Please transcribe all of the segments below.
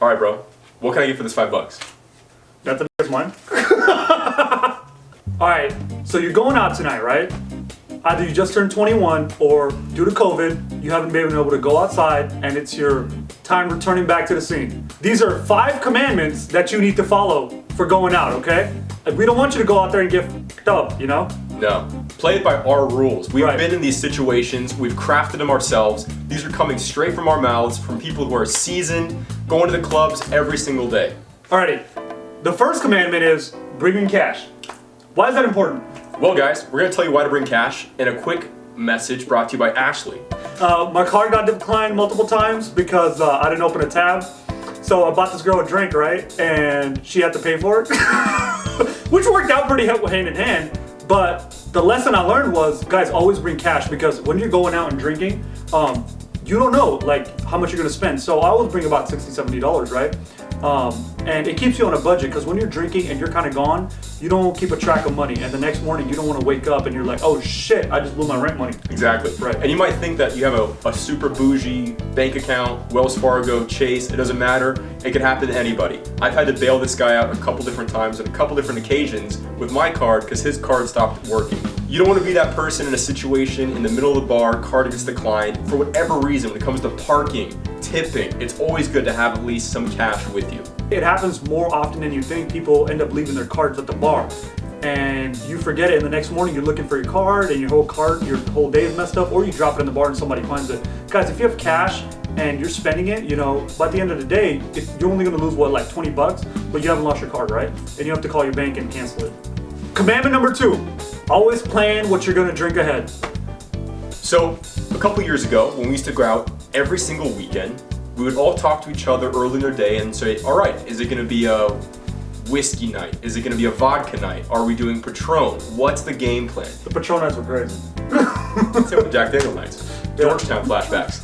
All right, bro. What can I get for this $5? That's mine. All right, so you're going out tonight, right? Either you just turned 21 or due to COVID, you haven't been able to go outside and it's your time returning back to the scene. These are 5 commandments that you need to follow for going out, okay? Like, we don't want you to go out there and get f***ed up, you know? No. Play it by our rules. We've Right. been in these situations. We've crafted them ourselves. These are coming straight from our mouths from people who are seasoned, going to the clubs every single day. Alrighty, the first commandment is bringing cash. Why is that important? Well, guys, we're going to tell you why to bring cash in a quick message brought to you by Ashley. My card got declined multiple times because I didn't open a tab. So I bought this girl a drink, right? And she had to pay for it. Which worked out pretty hand in hand. But the lesson I learned was, guys, always bring cash, because when you're going out and drinking, you don't know like how much you're gonna spend. So I always bring about $60, $70, right? And it keeps you on a budget, because when you're drinking and you're kind of gone, you don't keep a track of money, and the next morning you don't want to wake up and you're like, oh shit, I just blew my rent money. Exactly. Right. And you might think that you have a super bougie bank account, Wells Fargo, Chase, it doesn't matter. It can happen to anybody. I've had to bail this guy out a couple different times on a couple different occasions with my card because his card stopped working. You don't want to be that person in a situation in the middle of the bar, card gets declined. For whatever reason, when it comes to parking, tipping, it's always good to have at least some cash with you. It happens more often than you think. People end up leaving their cards at the bar, and you forget it, and the next morning you're looking for your card, and your whole day is messed up, or you drop it in the bar and somebody finds it. Guys, if you have cash and you're spending it, you know, by the end of the day, you're only gonna lose what, like $20, but you haven't lost your card, right? And you have to call your bank and cancel it. Commandment number 2, always plan what you're gonna drink ahead. So, a couple years ago, when we used to go out every single weekend, we would all talk to each other early in the day and say, all right, is it gonna be a whiskey night? Is it gonna be a vodka night? Are we doing Patron? What's the game plan? The Patron nights were crazy. Same with Jack Daniel nights. Georgetown flashbacks.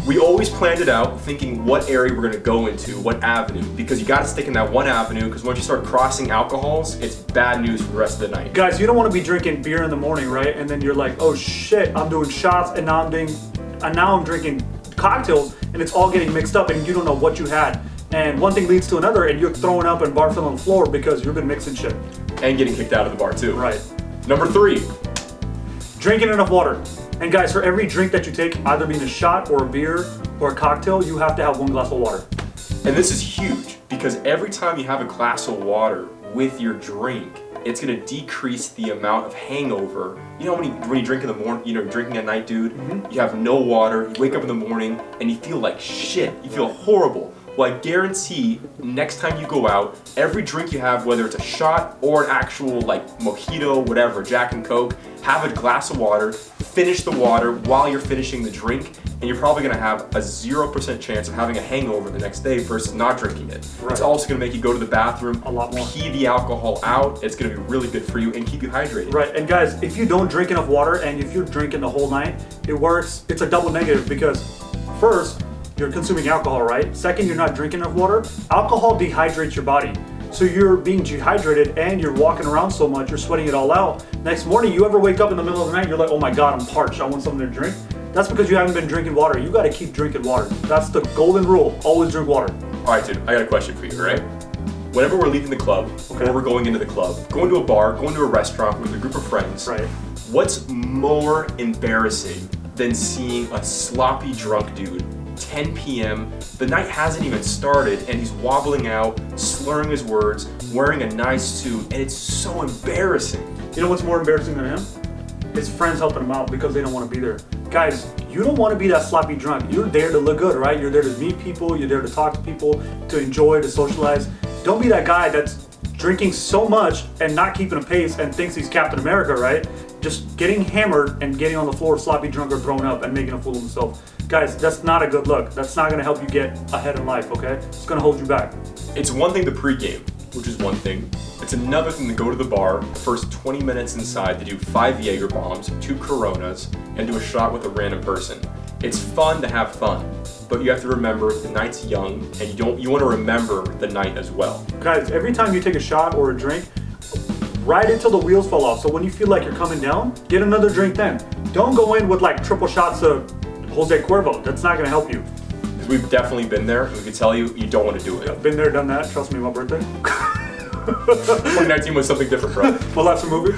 We always planned it out, thinking what area we're gonna go into, what avenue, because you gotta stick in that one avenue, because once you start crossing alcohols, it's bad news for the rest of the night. Guys, you don't want to be drinking beer in the morning, right? And then you're like, oh shit, I'm doing shots, and now I'm drinking cocktails, and it's all getting mixed up, and you don't know what you had. And one thing leads to another, and you're throwing up and barfing on the floor because you've been mixing shit. And getting kicked out of the bar too. Right. Number 3. Drinking enough water. And guys, for every drink that you take, either being a shot or a beer or a cocktail, you have to have 1 glass of water. And this is huge, because every time you have a glass of water with your drink, it's gonna decrease the amount of hangover. You know when you drink in the morning, you know, drinking at night, dude, you have no water, you wake up in the morning and you feel like shit, you feel horrible. Well, I guarantee next time you go out, every drink you have, whether it's a shot or an actual like mojito, whatever, Jack and Coke, have a glass of water, finish the water while you're finishing the drink, and you're probably gonna have a 0% chance of having a hangover the next day versus not drinking it. Right. It's also gonna make you go to the bathroom, A lot more. pee the alcohol out. It's gonna be really good for you and keep you hydrated. Right, and guys, if you don't drink enough water and if you're drinking the whole night, it works, it's a double negative, because first, you're consuming alcohol, right? Second, you're not drinking enough water. Alcohol dehydrates your body. So you're being dehydrated and you're walking around so much, you're sweating it all out. Next morning, you ever wake up in the middle of the night, you're like, oh my God, I'm parched, I want something to drink. That's because you haven't been drinking water. You gotta keep drinking water. That's the golden rule, always drink water. All right, dude, I got a question for you, all right? Whenever we're leaving the club, or we're going into the club, going to a bar, going to a restaurant with a group of friends, Right. what's more embarrassing than seeing a sloppy drunk dude, 10 p.m., the night hasn't even started, and he's wobbling out, slurring his words, wearing a nice suit, and it's so embarrassing. You know what's more embarrassing than him? His friends helping him out because they don't want to be there. Guys, you don't want to be that sloppy drunk. You're there to look good, right? You're there to meet people, you're there to talk to people, to enjoy, to socialize. Don't be that guy that's drinking so much and not keeping a pace and thinks he's Captain America, right? Just getting hammered and getting on the floor sloppy drunk or thrown up and making a fool of himself. Guys, that's not a good look. That's not gonna help you get ahead in life, okay? It's gonna hold you back. It's one thing to pregame, which is one thing. It's another thing to go to the bar, the first 20 minutes inside to do 5 Jaeger bombs, 2 Coronas, and do a shot with a random person. It's fun to have fun, but you have to remember the night's young, and you want to remember the night as well. Guys, every time you take a shot or a drink, ride it till the wheels fall off. So when you feel like you're coming down, get another drink then. Don't go in with like triple shots of Jose Cuervo. That's not gonna help you. Because we've definitely been there, and we can tell you, you don't want to do it. Been there, done that. Trust me, my birthday. 2019 was something different, bro. We'll have some movie.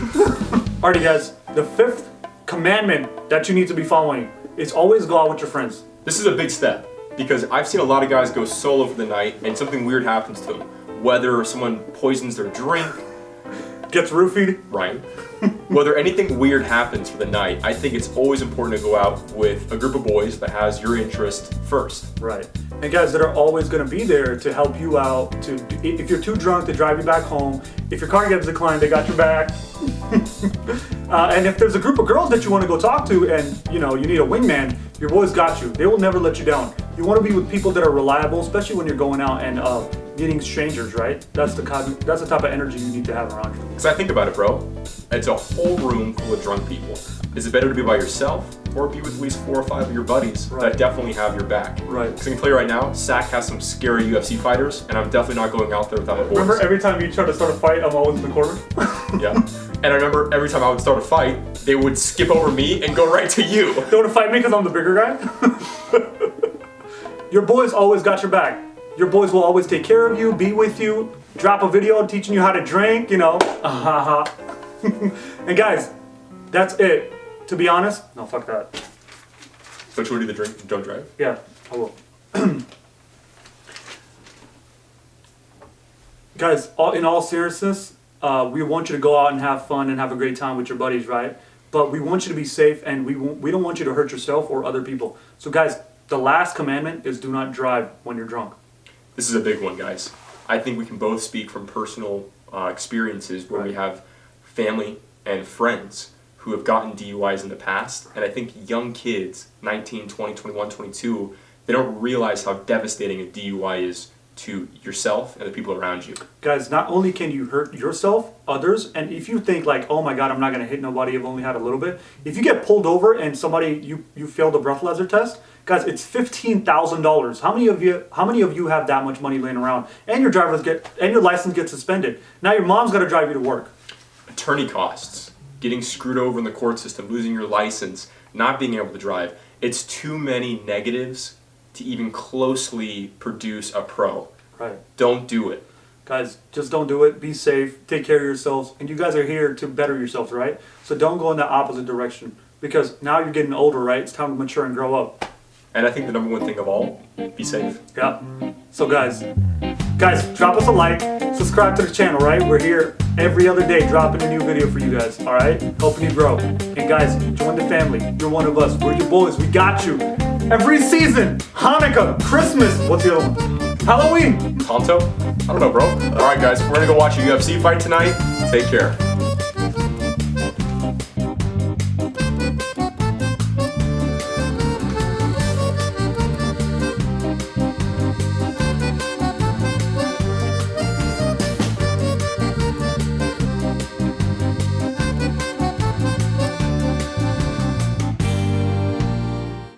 Alrighty, guys. The fifth commandment that you need to be following is always go out with your friends. This is a big step, because I've seen a lot of guys go solo for the night, and something weird happens to them. Whether someone poisons their drink, Gets roofied. right? Whether anything weird happens for the night, I think it's always important to go out with a group of boys that has your interest first. Right. And guys that are always going to be there to help you out. If you're too drunk, to drive you back home. If your car gets declined, they got your back. And if there's a group of girls that you want to go talk to, and you need a wingman, your boys got you. They will never let you down. You want to be with people that are reliable, especially when you're going out and meeting strangers, right? That's the type of energy you need to have around you. Because I think about it, bro. It's a whole room full of drunk people. Is it better to be by yourself or be with at least 4 or 5 of your buddies that definitely have your back? Right. Because I can tell you right now, SAC has some scary UFC fighters, and I'm definitely not going out there without my boys. Remember every time you try to start a fight, I'm always in the corner? Yeah. And I remember every time I would start a fight, they would skip over me and go right to you. Don't want to fight me because I'm the bigger guy? Your boys always got your back. Your boys will always take care of you, be with you, drop a video teaching you how to drink, And guys, that's it. To be honest, no, fuck that. But you want to do the don't drive? Yeah, I will. Guys, in all seriousness, we want you to go out and have fun and have a great time with your buddies, right? But we want you to be safe, and we don't want you to hurt yourself or other people. So guys, the last commandment is do not drive when you're drunk. This is a big one, guys. I think we can both speak from personal experiences where we have family and friends who have gotten DUIs in the past. And I think young kids, 19, 20, 21, 22, they don't realize how devastating a DUI is to yourself and the people around you. Guys, not only can you hurt yourself, others, and if you think like, oh my god, I'm not going to hit nobody, I've only had a little bit. If you get pulled over and you failed a breathalyzer test, guys, it's $15,000. How many of you have that much money laying around? And your license gets suspended. Now your mom's got to drive you to work. Attorney costs, getting screwed over in the court system, losing your license, not being able to drive. It's too many negatives to even closely produce a pro. Right. Don't do it. Guys, just don't do it. Be safe. Take care of yourselves. And you guys are here to better yourselves, right? So don't go in the opposite direction. Because now you're getting older, right? It's time to mature and grow up. And I think the number one thing of all, be safe. Yeah. So guys, drop us a like. Subscribe to the channel, right? We're here every other day dropping a new video for you guys, all right? Helping you grow. And guys, join the family. You're one of us. We're your boys. We got you. Every season, Hanukkah, Christmas, what's the other one? Halloween. Tonto? I don't know, bro. All right, guys, we're going to go watch a UFC fight tonight. Take care.